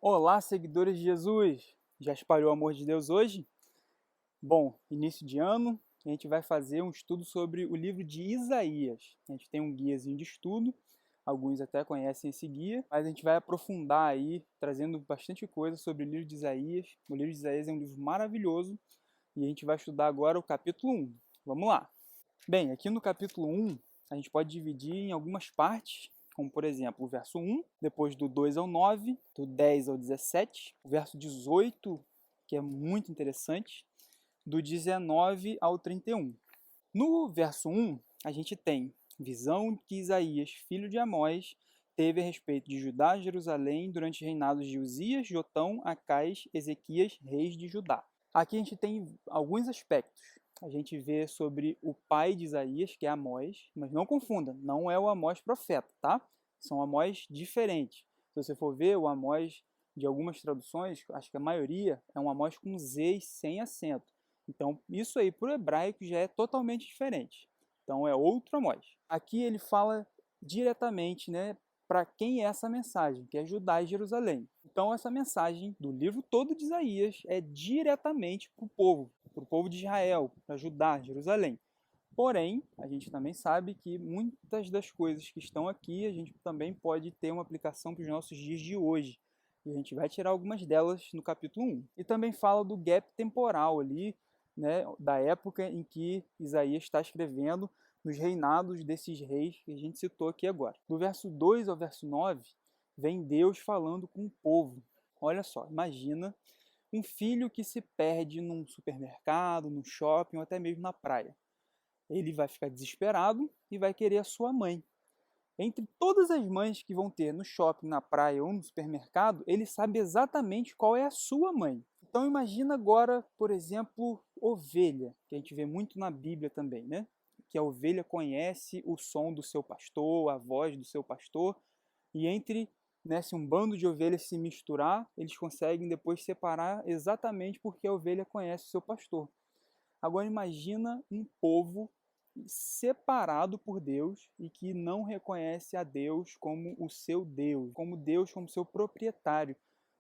Olá, seguidores de Jesus! Já espalhou o amor de Deus hoje? Bom, início de ano, a gente vai fazer um estudo sobre o livro de Isaías. A gente tem um guiazinho de estudo, alguns até conhecem esse guia, mas a gente vai aprofundar aí, trazendo bastante coisa sobre o livro de Isaías. O livro de Isaías é um livro maravilhoso e a gente vai estudar agora o capítulo 1. Vamos lá! Bem, aqui no capítulo 1, a gente pode dividir em algumas partes, como por exemplo o verso 1, depois do 2 ao 9, do 10 ao 17, o verso 18, que é muito interessante, do 19 ao 31. No verso 1, a gente tem visão que Isaías, filho de Amós, teve a respeito de Judá e Jerusalém durante os reinados de Uzias, Jotão, Acais, Ezequias, reis de Judá. Aqui a gente tem alguns aspectos. A gente vê sobre o pai de Isaías, que é Amós, mas não confunda, não é o Amós profeta, tá? São Amós diferentes. Se você for ver o Amós de algumas traduções, acho que a maioria é um Amós com Z sem acento. Então, isso aí para o hebraico já é totalmente diferente. Então, é outro Amós. Aqui ele fala diretamente, né, para quem é essa mensagem, que é Judá e Jerusalém. Então, essa mensagem do livro todo de Isaías é diretamente para o povo de Israel, para Judá, Jerusalém. Porém, a gente também sabe que muitas das coisas que estão aqui, a gente também pode ter uma aplicação para os nossos dias de hoje. E a gente vai tirar algumas delas no capítulo 1. E também fala do gap temporal ali, né, da época em que Isaías está escrevendo, nos reinados desses reis que a gente citou aqui agora. Do verso 2 ao verso 9, vem Deus falando com o povo. Olha só, imagina um filho que se perde num supermercado, num shopping ou até mesmo na praia. Ele vai ficar desesperado e vai querer a sua mãe. Entre todas as mães que vão ter no shopping, na praia ou no supermercado, ele sabe exatamente qual é a sua mãe. Então imagina agora, por exemplo, ovelha, que a gente vê muito na Bíblia também, né? Que a ovelha conhece o som do seu pastor, a voz do seu pastor, e entre, né, se um bando de ovelhas se misturar, eles conseguem depois separar exatamente porque a ovelha conhece o seu pastor. Agora imagina um povo separado por Deus e que não reconhece a Deus como o seu Deus, como Deus como seu proprietário,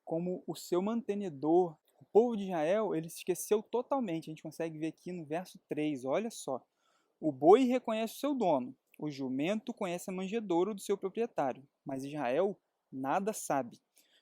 como o seu mantenedor. O povo de Israel, ele se esqueceu totalmente. A gente consegue ver aqui no verso 3, olha só. O boi reconhece o seu dono, o jumento conhece a manjedoura do seu proprietário, mas Israel nada sabe.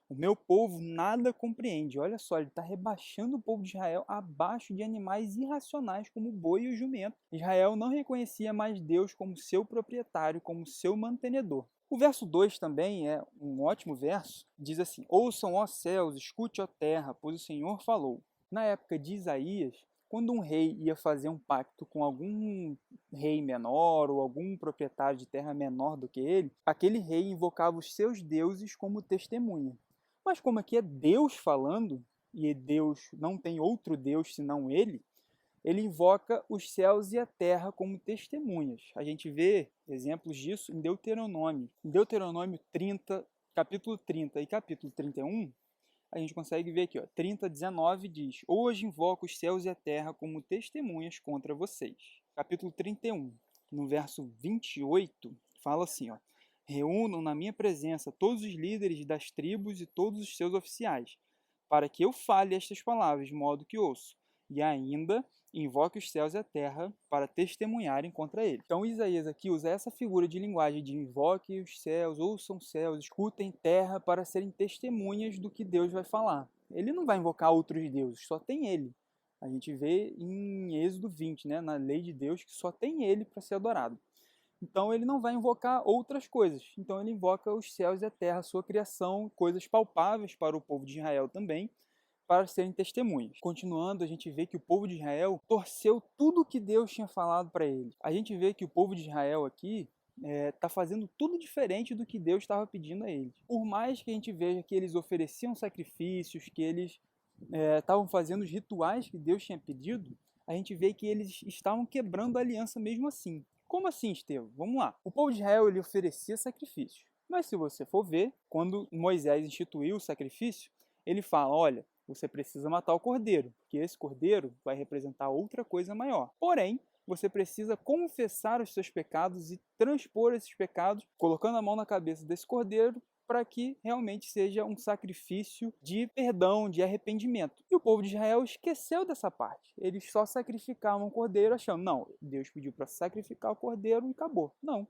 O meu povo nada compreende. Olha só, ele está rebaixando o povo de Israel abaixo de animais irracionais como o boi e o jumento. Israel não reconhecia mais Deus como seu proprietário, como seu mantenedor. O verso 2 também é um ótimo verso. Diz assim: Ouçam, ó céus, escute, ó terra, pois o Senhor falou. Na época de Isaías, quando um rei ia fazer um pacto com algum rei menor ou algum proprietário de terra menor do que ele, aquele rei invocava os seus deuses como testemunha. Mas como aqui é Deus falando, e Deus não tem outro Deus senão ele invoca os céus e a terra como testemunhas. A gente vê exemplos disso em Deuteronômio. Em Deuteronômio 30, capítulo 30 e capítulo 31, a gente consegue ver aqui, ó, 30, 19 diz: Hoje invoco os céus e a terra como testemunhas contra vocês. Capítulo 31, no verso 28, fala assim, ó: Reúnam na minha presença todos os líderes das tribos e todos os seus oficiais, para que eu fale estas palavras de modo que ouço, e ainda invoque os céus e a terra para testemunharem contra ele. Então Isaías aqui usa essa figura de linguagem de invoque os céus, ouçam céus, escutem terra para serem testemunhas do que Deus vai falar. Ele não vai invocar outros deuses, só tem ele. A gente vê em Êxodo 20, né, na lei de Deus, que só tem ele para ser adorado. Então ele não vai invocar outras coisas. Então ele invoca os céus e a terra, a sua criação, coisas palpáveis para o povo de Israel também, para serem testemunhas. Continuando, a gente vê que o povo de Israel torceu tudo que Deus tinha falado para ele. A gente vê que o povo de Israel aqui está fazendo tudo diferente do que Deus estava pedindo a eles. Por mais que a gente veja que eles ofereciam sacrifícios, que eles estavam fazendo os rituais que Deus tinha pedido, a gente vê que eles estavam quebrando a aliança mesmo assim. Como assim, Estevão? Vamos lá. O povo de Israel ele oferecia sacrifícios. Mas se você for ver, quando Moisés instituiu o sacrifício, ele fala, olha, você precisa matar o cordeiro, porque esse cordeiro vai representar outra coisa maior. Porém, você precisa confessar os seus pecados e transpor esses pecados, colocando a mão na cabeça desse cordeiro para que realmente seja um sacrifício de perdão, de arrependimento. E o povo de Israel esqueceu dessa parte. Eles só sacrificavam o cordeiro achando, não, Deus pediu para sacrificar o cordeiro e acabou. Não.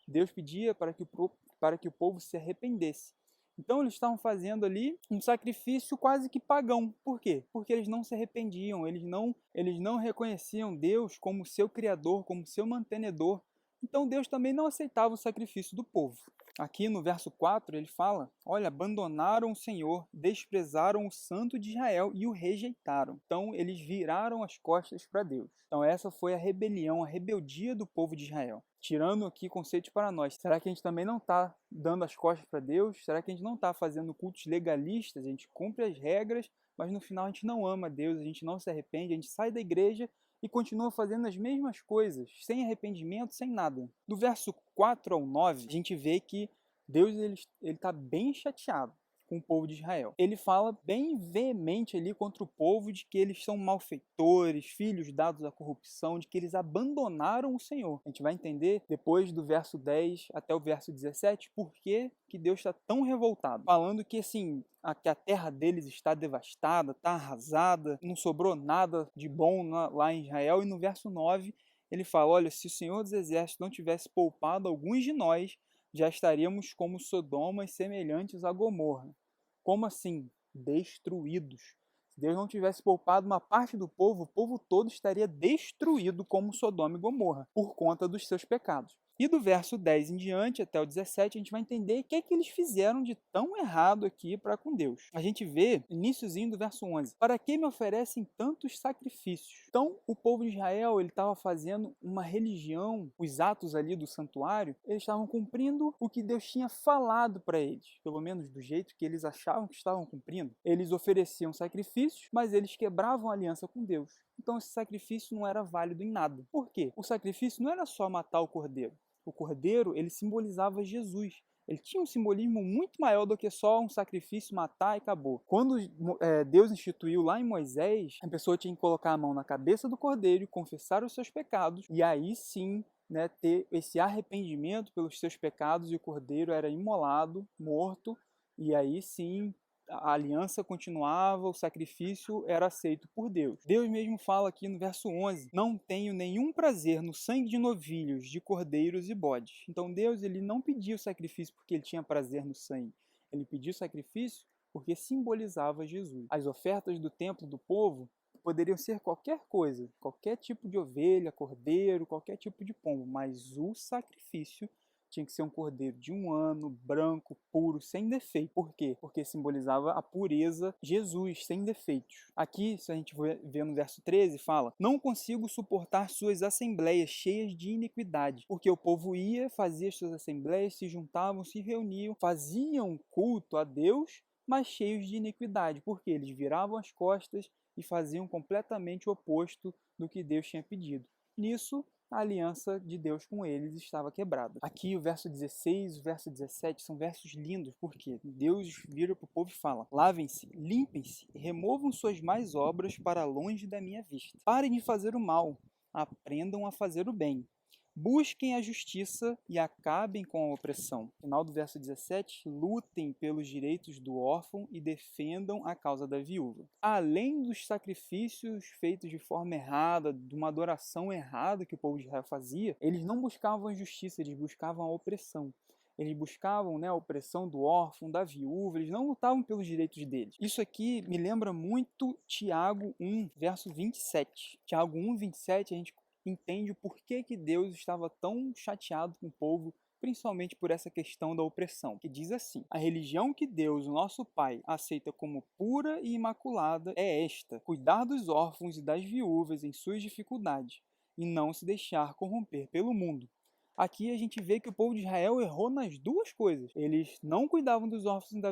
Deus pedia para que o povo se arrependesse. Então eles estavam fazendo ali um sacrifício quase que pagão. Por quê? Porque eles não se arrependiam, eles não reconheciam Deus como seu criador, como seu mantenedor. Então Deus também não aceitava o sacrifício do povo. Aqui no verso 4 ele fala, olha, abandonaram o Senhor, desprezaram o Santo de Israel e o rejeitaram. Então eles viraram as costas para Deus. Então essa foi a rebelião, a rebeldia do povo de Israel. Tirando aqui conceitos para nós, será que a gente também não está dando as costas para Deus? Será que a gente não está fazendo cultos legalistas? A gente cumpre as regras, mas no final a gente não ama Deus, a gente não se arrepende, a gente sai da igreja e continua fazendo as mesmas coisas, sem arrependimento, sem nada. Do verso 4 ao 9, a gente vê que Deus ele está bem chateado com o povo de Israel. Ele fala bem veemente ali contra o povo de que eles são malfeitores, filhos dados à corrupção, de que eles abandonaram o Senhor. A gente vai entender depois do verso 10 até o verso 17 por que Deus está tão revoltado. Falando que assim, que a terra deles está devastada, está arrasada, não sobrou nada de bom lá em Israel. E no verso 9 ele fala, olha, se o Senhor dos Exércitos não tivesse poupado alguns de nós, já estaríamos como Sodoma e semelhantes a Gomorra. Como assim? Destruídos. Se Deus não tivesse poupado uma parte do povo, o povo todo estaria destruído como Sodoma e Gomorra, por conta dos seus pecados. E do verso 10 em diante, até o 17, a gente vai entender o que é que eles fizeram de tão errado aqui para com Deus. A gente vê, iniciozinho do verso 11, para que me oferecem tantos sacrifícios? Então, o povo de Israel, ele estava fazendo uma religião, os atos ali do santuário, eles estavam cumprindo o que Deus tinha falado para eles, pelo menos do jeito que eles achavam que estavam cumprindo. Eles ofereciam sacrifícios, mas eles quebravam a aliança com Deus. Então esse sacrifício não era válido em nada. Por quê? O sacrifício não era só matar o cordeiro. O cordeiro, ele simbolizava Jesus. Ele tinha um simbolismo muito maior do que só um sacrifício, matar e acabou. Quando Deus instituiu lá em Moisés, a pessoa tinha que colocar a mão na cabeça do cordeiro, confessar os seus pecados, e aí sim, ter esse arrependimento pelos seus pecados, e o cordeiro era imolado, morto, e aí sim a aliança continuava, o sacrifício era aceito por Deus. Deus mesmo fala aqui no verso 11, não tenho nenhum prazer no sangue de novilhos, de cordeiros e bodes. Então Deus ele não pediu sacrifício porque ele tinha prazer no sangue. Ele pediu sacrifício porque simbolizava Jesus. As ofertas do templo do povo poderiam ser qualquer coisa, qualquer tipo de ovelha, cordeiro, qualquer tipo de pombo, mas o sacrifício tinha que ser um cordeiro de 1 ano, branco, puro, sem defeito. Por quê? Porque simbolizava a pureza, Jesus, sem defeitos. Aqui, se a gente ver no verso 13, fala, não consigo suportar suas assembleias cheias de iniquidade. Porque o povo ia, fazia as suas assembleias, se juntavam, se reuniam, faziam culto a Deus, mas cheios de iniquidade. Porque eles viravam as costas e faziam completamente o oposto do que Deus tinha pedido. Nisso, a aliança de Deus com eles estava quebrada. Aqui o verso 16 e o verso 17 são versos lindos, porque Deus vira para o povo e fala, lavem-se, limpem-se, removam suas más obras para longe da minha vista. Parem de fazer o mal, aprendam a fazer o bem. Busquem a justiça e acabem com a opressão. Final do verso 17, lutem pelos direitos do órfão e defendam a causa da viúva. Além dos sacrifícios feitos de forma errada, de uma adoração errada que o povo de Israel fazia, eles não buscavam a justiça, eles buscavam a opressão. Eles buscavam a opressão do órfão, da viúva, eles não lutavam pelos direitos deles. Isso aqui me lembra muito Tiago 1, verso 27. Tiago 1, 27, a gente entende o porquê que Deus estava tão chateado com o povo, principalmente por essa questão da opressão, que diz assim, a religião que Deus, o nosso Pai, aceita como pura e imaculada é esta, cuidar dos órfãos e das viúvas em suas dificuldades, e não se deixar corromper pelo mundo. Aqui a gente vê que o povo de Israel errou nas duas coisas. Eles não cuidavam dos órfãos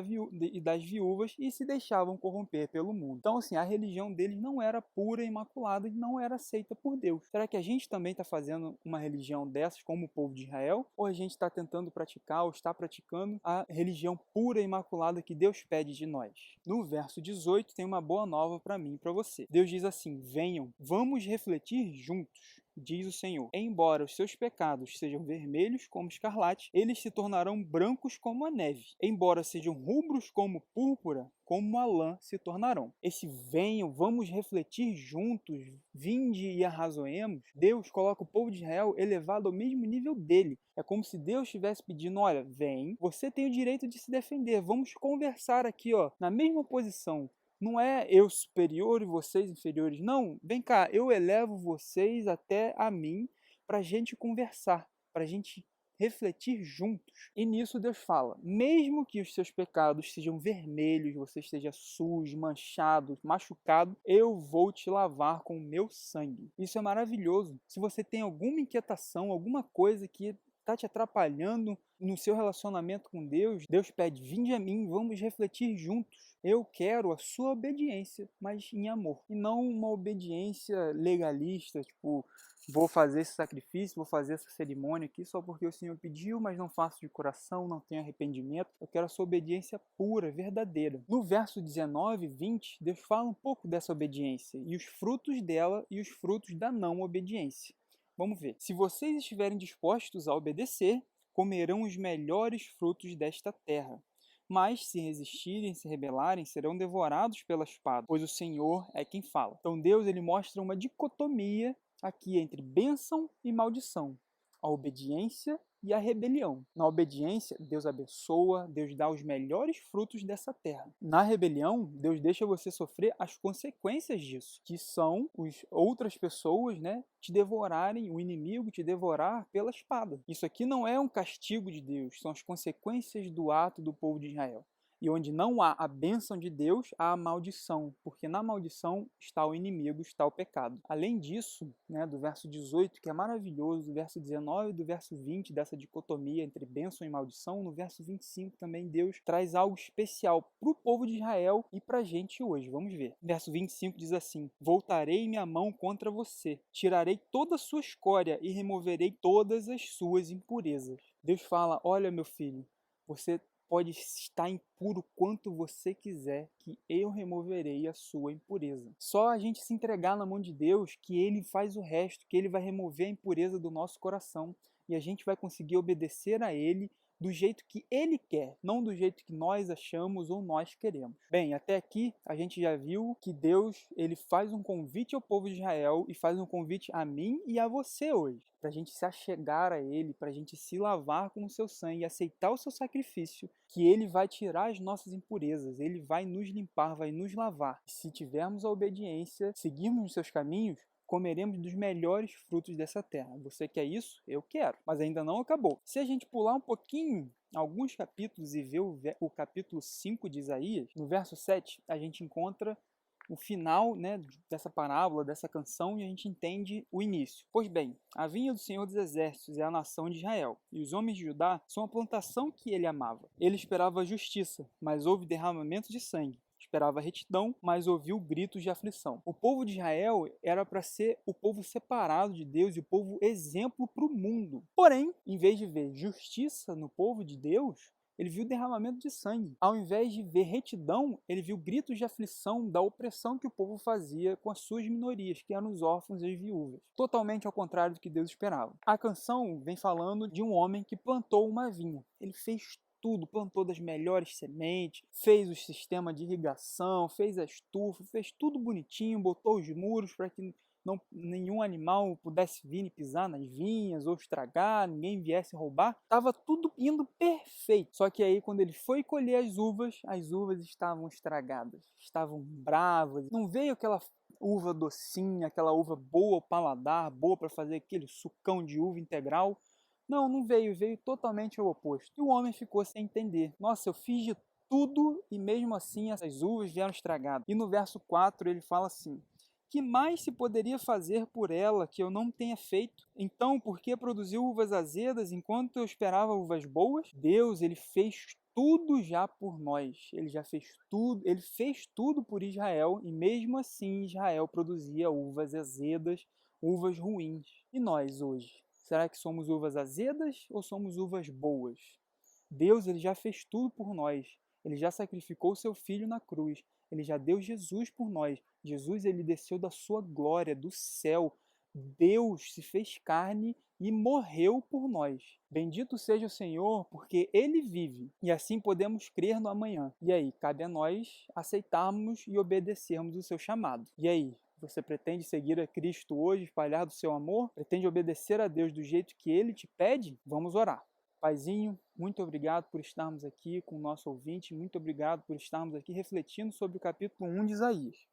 e das viúvas e se deixavam corromper pelo mundo. Então, assim, a religião deles não era pura e imaculada e não era aceita por Deus. Será que a gente também está fazendo uma religião dessas como o povo de Israel? Ou a gente está tentando praticar ou está praticando a religião pura e imaculada que Deus pede de nós? No verso 18 tem uma boa nova para mim e para você. Deus diz assim, venham, vamos refletir juntos. diz o Senhor. Embora os seus pecados sejam vermelhos como escarlate, eles se tornarão brancos como a neve. Embora sejam rubros como púrpura, como a lã se tornarão. Esse venham, vamos refletir juntos, vinde e arrazoemos. Deus coloca o povo de Israel elevado ao mesmo nível dele. É como se Deus estivesse pedindo, olha, vem, você tem o direito de se defender, vamos conversar aqui, ó, na mesma posição. Não é eu superior e vocês inferiores. Não, vem cá, eu elevo vocês até a mim para a gente conversar, para a gente refletir juntos. E nisso Deus fala, mesmo que os seus pecados sejam vermelhos, você esteja sujo, manchado, machucado, eu vou te lavar com o meu sangue. Isso é maravilhoso. Se você tem alguma inquietação, alguma coisa que está te atrapalhando no seu relacionamento com Deus, Deus pede, vinde a mim, vamos refletir juntos. Eu quero a sua obediência, mas em amor. E não uma obediência legalista, tipo, vou fazer esse sacrifício, vou fazer essa cerimônia aqui só porque o Senhor pediu, mas não faço de coração, não tenho arrependimento. Eu quero a sua obediência pura, verdadeira. No verso 19 e 20, Deus fala um pouco dessa obediência e os frutos dela e os frutos da não obediência. Vamos ver. Se vocês estiverem dispostos a obedecer, comerão os melhores frutos desta terra. Mas se resistirem, se rebelarem, serão devorados pela espada, pois o Senhor é quem fala. Então Deus ele mostra uma dicotomia aqui entre bênção e maldição, a obediência e a rebelião. Na obediência, Deus abençoa, Deus dá os melhores frutos dessa terra. Na rebelião, Deus deixa você sofrer as consequências disso, que são outras pessoas, te devorarem, o inimigo te devorar pela espada. Isso aqui não é um castigo de Deus, são as consequências do ato do povo de Israel. E onde não há a bênção de Deus, há a maldição, porque na maldição está o inimigo, está o pecado. Além disso, do verso 18, que é maravilhoso, do verso 19 e do verso 20, dessa dicotomia entre bênção e maldição, no verso 25 também Deus traz algo especial para o povo de Israel e para a gente hoje. Vamos ver. Verso 25 diz assim, voltarei minha mão contra você, tirarei toda a sua escória e removerei todas as suas impurezas. Deus fala, olha meu filho, você pode estar impuro quanto você quiser, que eu removerei a sua impureza. Só a gente se entregar na mão de Deus que Ele faz o resto, que Ele vai remover a impureza do nosso coração e a gente vai conseguir obedecer a Ele do jeito que Ele quer, não do jeito que nós achamos ou nós queremos. Bem, até aqui a gente já viu que Deus ele faz um convite ao povo de Israel e faz um convite a mim e a você hoje, para a gente se achegar a Ele, para a gente se lavar com o seu sangue e aceitar o seu sacrifício, que Ele vai tirar as nossas impurezas, Ele vai nos limpar, vai nos lavar. E se tivermos a obediência, seguirmos os seus caminhos, comeremos dos melhores frutos dessa terra. Você quer isso? Eu quero. Mas ainda não acabou. Se a gente pular um pouquinho, alguns capítulos, e ver o capítulo 5 de Isaías, no verso 7, a gente encontra o final dessa parábola, dessa canção, e a gente entende o início. Pois bem, a vinha do Senhor dos Exércitos é a nação de Israel, e os homens de Judá são a plantação que ele amava. Ele esperava justiça, mas houve derramamento de sangue. Esperava retidão, mas ouviu gritos de aflição. O povo de Israel era para ser o povo separado de Deus e o povo exemplo para o mundo. Porém, em vez de ver justiça no povo de Deus, ele viu derramamento de sangue. Ao invés de ver retidão, ele viu gritos de aflição da opressão que o povo fazia com as suas minorias, que eram os órfãos e as viúvas. Totalmente ao contrário do que Deus esperava. A canção vem falando de um homem que plantou uma vinha. Ele fez tudo, plantou das melhores sementes, fez o sistema de irrigação, fez a estufa, fez tudo bonitinho, botou os muros para que nenhum animal pudesse vir e pisar nas vinhas ou estragar, ninguém viesse roubar. Estava tudo indo perfeito. Só que aí quando ele foi colher as uvas estavam estragadas, estavam bravas. Não veio aquela uva docinha, aquela uva boa ao paladar, boa para fazer aquele sucão de uva integral. Não veio totalmente ao oposto. E o homem ficou sem entender. Nossa, eu fiz de tudo e mesmo assim essas uvas vieram estragadas. E no verso 4 ele fala assim, que mais se poderia fazer por ela que eu não tenha feito? Então, por que produziu uvas azedas enquanto eu esperava uvas boas? Deus, ele fez tudo já por nós. Ele já fez tudo, ele fez tudo por Israel e mesmo assim Israel produzia uvas azedas, uvas ruins. E nós hoje? Será que somos uvas azedas ou somos uvas boas? Deus ele já fez tudo por nós. Ele já sacrificou o seu filho na cruz. Ele já deu Jesus por nós. Jesus ele desceu da sua glória, do céu, Deus se fez carne e morreu por nós. Bendito seja o Senhor, porque Ele vive, e assim podemos crer no amanhã. E aí, cabe a nós aceitarmos e obedecermos o seu chamado. E aí, você pretende seguir a Cristo hoje, espalhar do seu amor? Pretende obedecer a Deus do jeito que Ele te pede? Vamos orar. Paizinho, muito obrigado por estarmos aqui com o nosso ouvinte, muito obrigado por estarmos aqui refletindo sobre o capítulo 1 de Isaías.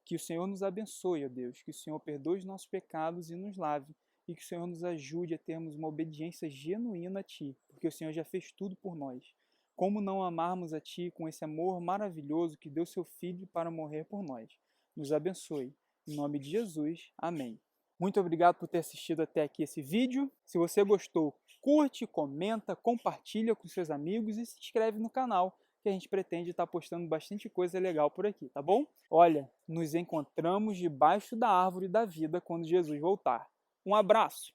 Que o Senhor nos abençoe, ó Deus, que o Senhor perdoe os nossos pecados e nos lave, e que o Senhor nos ajude a termos uma obediência genuína a Ti, porque o Senhor já fez tudo por nós. Como não amarmos a Ti com esse amor maravilhoso que deu seu Filho para morrer por nós? Nos abençoe. Em nome de Jesus, amém. Muito obrigado por ter assistido até aqui esse vídeo. Se você gostou, curte, comenta, compartilha com seus amigos e se inscreve no canal, que a gente pretende estar postando bastante coisa legal por aqui, tá bom? Olha, nos encontramos debaixo da árvore da vida quando Jesus voltar. Um abraço!